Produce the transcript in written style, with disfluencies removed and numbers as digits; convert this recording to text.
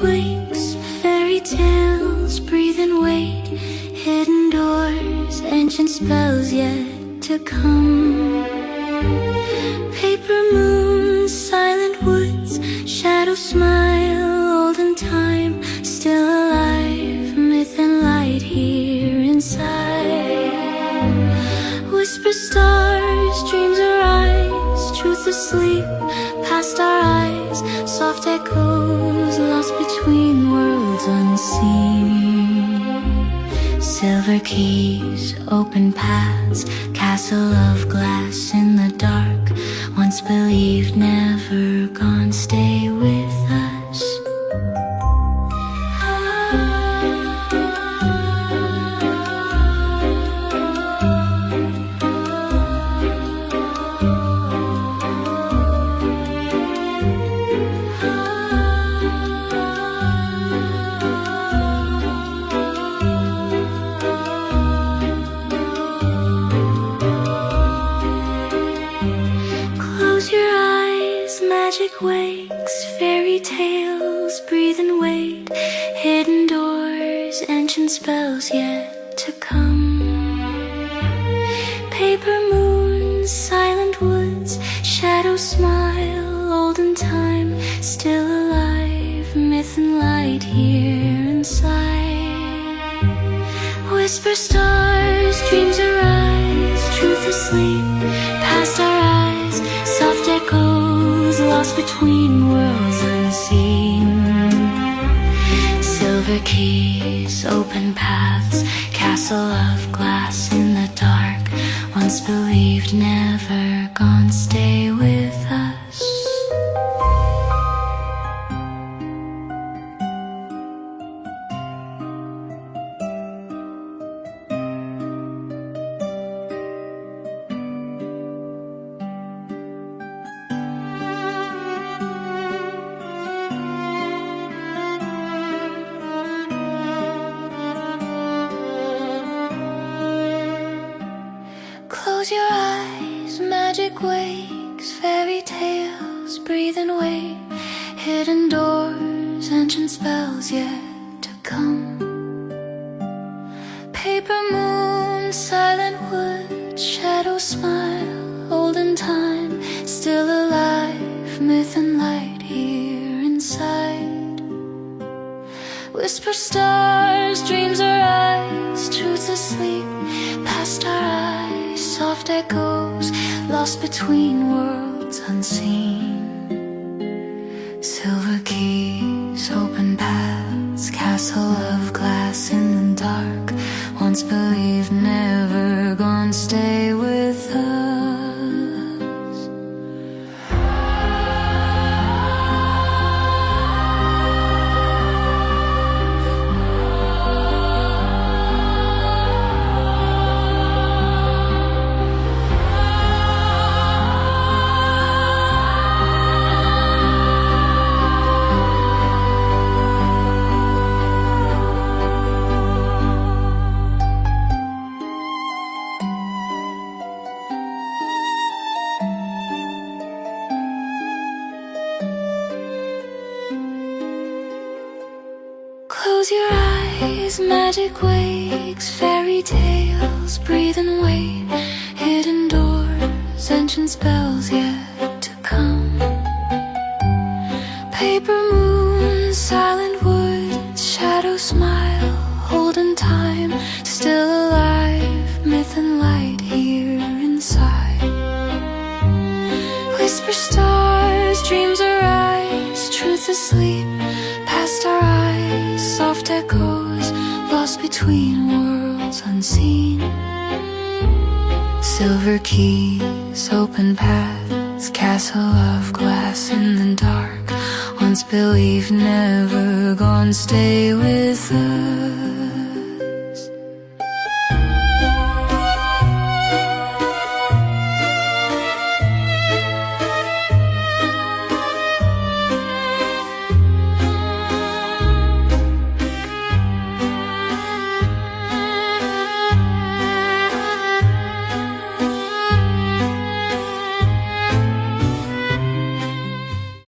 wakes, fairy tales breathe and wait, hidden doors, ancient spells yet to come. Paper moons, silent woods, shadows smile, olden time, still alive, myth and light here inside. Whisper stars, dreams arise, truth asleep, past our eyes, soft echoes lost between worlds unseen. Silver keys, open paths, castle of glass in the dark, once believed, never gone, stay with us. Close your eyes, magic wakes, fairy tales breathe and wait, hidden doors, ancient spells yet to come. Paper moons, silent woods, shadows smile, olden time, still alive, myth and light here inside. Whisper stars, dreams arise, truth asleep, past our eyes, soft echoes lost between worlds unseen. Silver keys, open paths, castle of glass in the dark, once believed, never gone, stay with us. Close your eyes, magic wakes, fairy tales breathe and wait, hidden doors, ancient spells yet to come. Paper moon, silent wood, shadows smile, olden time, still alive, myth and light here inside. Whisper stars, dreams arise, truth asleep, past our eyes, soft echoes lost between worlds unseen. Silver keys, open paths, castle of glass in the dark, once believed, never gone, stay with us. Close your eyes, magic wakes, fairy tales breathe and wait, hidden doors, ancient spells yet to come. Paper moons, silent woods, shadows smile, olden time, still alive, myth and light here inside. Whisper stars, dreams arise, truth asleep, past our eyes, soft echoes lost between worlds unseen. Silver keys, open paths, castle of glass in the dark, once believed, never gone, stay with us.